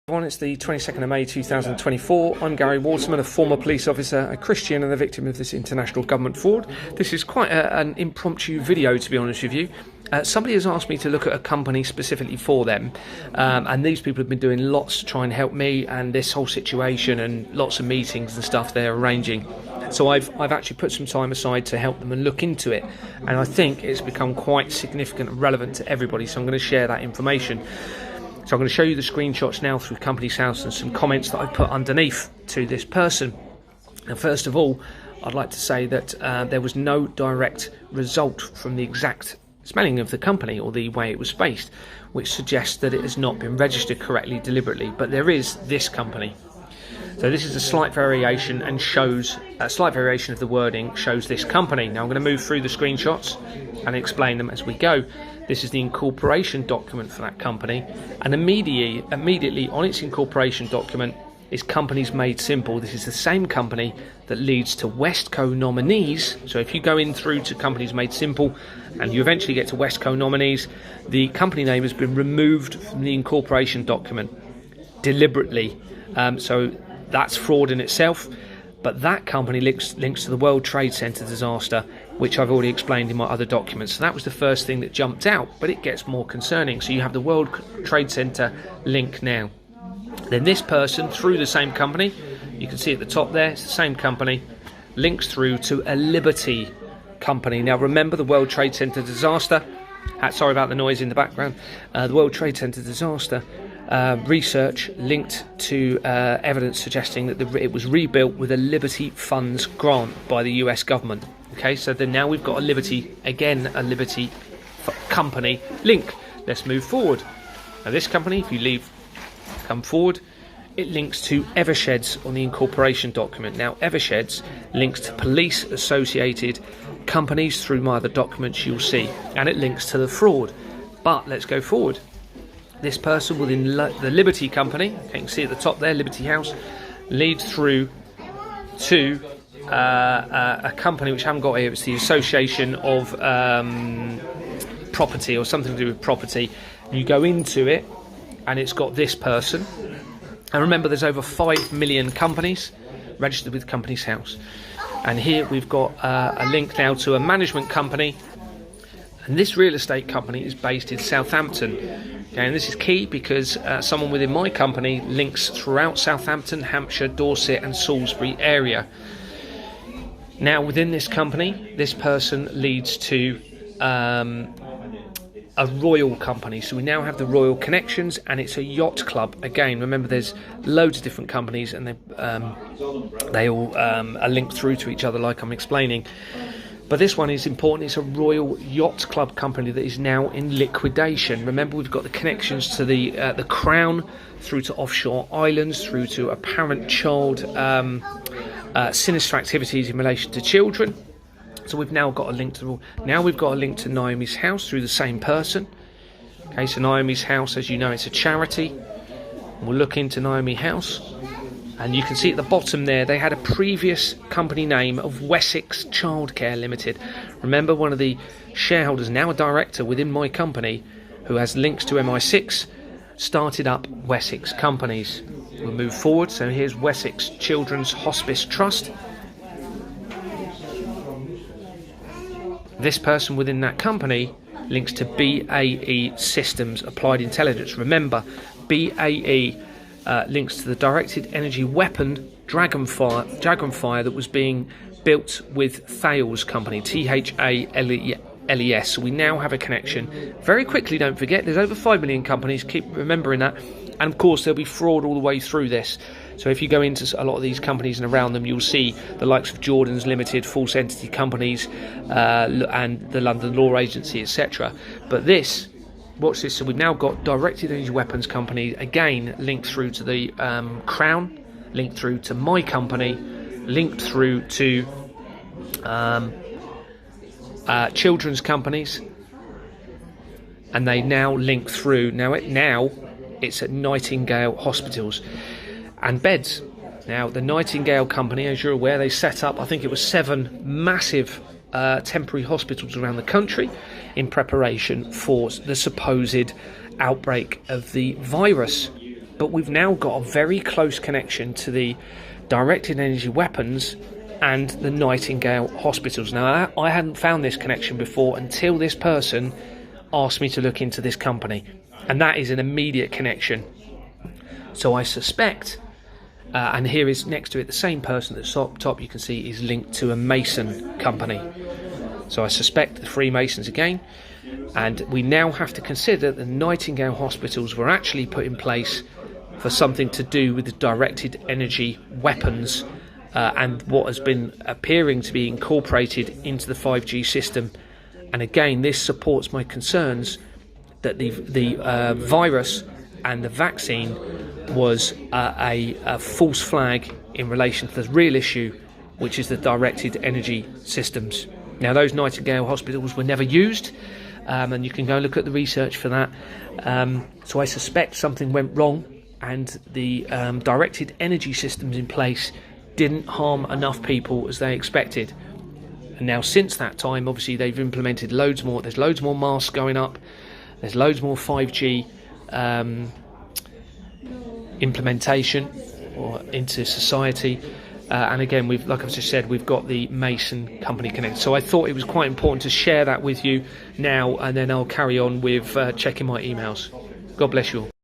It's the 22nd of May 2024. I'm Gary Waterman, a former police officer, a Christian and a victim of this international government fraud. This is quite an impromptu video, to be honest with you. Somebody has asked me to look at a company specifically for them, and these people have been doing lots to try and help me and this whole situation, and lots of meetings and stuff they're arranging. So I've actually put some time aside to help them and look into it, and I think it's become quite significant and relevant to everybody, so I'm going to share that information. So I'm going to show you the screenshots now through Companies House and some comments that I've put underneath to this person. Now, first of all, I'd like to say that there was no direct result from the exact spelling of the company or the way it was spaced, which suggests that it has not been registered correctly deliberately, but there is this company. So this is a slight variation and shows a slight variation of the wording, shows this company. Now I'm going to move through the screenshots and explain them as we go. This is the incorporation document for that company, and immediately on its incorporation document is Companies Made Simple. This is the same company that leads to Westco Nominees. So if you go in through to Companies Made Simple and you eventually get to Westco Nominees, the company name has been removed from the incorporation document deliberately. So that's fraud in itself. But that company links to the World Trade Center disaster, which I've already explained in my other documents. So that was the first thing that jumped out, but it gets more concerning. So you have the World Trade Center link now. Then this person, through the same company, you can see at the top there, it's the same company, links through to a Liberty company. Now remember, the World Trade Center disaster, sorry about the noise in the background, the World Trade Center disaster, research linked to evidence suggesting that it was rebuilt with a Liberty funds grant by the US government. Okay, so then now we've got a Liberty company link. Let's move forward. Now this company, if you come forward, it links to Eversheds on the incorporation document. Now Eversheds links to police associated companies through my other documents you'll see, and it links to the fraud. But let's go forward. This person within the Liberty company, you can see at the top there, Liberty House, leads through to a company which I haven't got here. It's the Association of Property, or something to do with property. You go into it and it's got this person. And remember, there's over 5 million companies registered with Companies House. And here we've got a link now to a management company. And this real estate company is based in Southampton. Okay, and this is key because someone within my company links throughout Southampton, Hampshire, Dorset and Salisbury area. Now within this company, this person leads to a royal company. So we now have the royal connections, and it's a yacht club. Again, remember there's loads of different companies, and they all are linked through to each other like I'm explaining. But this one is important. It's a Royal Yacht Club company that is now in liquidation. Remember, we've got the connections to the Crown, through to offshore islands, through to apparent child sinister activities in relation to children. So we've now got a link to Naomi's House through the same person. Okay, so Naomi's House, as you know, it's a charity. We'll look into Naomi House. And you can see at the bottom there, they had a previous company name of Wessex Childcare Limited. Remember, one of the shareholders, now a director within my company, who has links to MI6, started up Wessex Companies. We'll move forward. So here's Wessex Children's Hospice Trust. This person within that company links to BAE Systems Applied Intelligence. Remember, BAE links to the directed energy weapon Dragonfire that was being built with Thales company, THALES. So we now have a connection. Very quickly, don't forget, there's over 5 million companies, keep remembering that. And of course there'll be fraud all the way through this. So if you go into a lot of these companies and around them, you'll see the likes of Jordan's Limited, false entity companies, and the London Law Agency, etc. But this, watch this, so we've now got directed energy weapons company, again linked through to the Crown, linked through to my company, linked through to children's companies, and they now link through, now it's at Nightingale hospitals and beds. Now the Nightingale company, as you're aware, they set up, I think it was 7 massive temporary hospitals around the country in preparation for the supposed outbreak of the virus. but we've now got a very close connection to the directed energy weapons and the Nightingale hospitals. Now, I hadn't found this connection before until this person asked me to look into this company, and that is an immediate connection. So I suspect, and here is next to it, the same person at the top you can see is linked to a Mason company. So I suspect the Freemasons again, and we now have to consider that the Nightingale hospitals were actually put in place for something to do with the directed energy weapons and what has been appearing to be incorporated into the 5G system. And again, this supports my concerns that the virus and the vaccine was a false flag in relation to the real issue, which is the directed energy systems. Now, those Nightingale hospitals were never used, and you can go look at the research for that. So I suspect something went wrong, and the directed energy systems in place didn't harm enough people as they expected. And now since that time, obviously they've implemented loads more. There's loads more masks going up. There's loads more 5G implementation or into society. And again, like I've just said, we've got the Mason company connected. So I thought it was quite important to share that with you now, and then I'll carry on with checking my emails. God bless you all.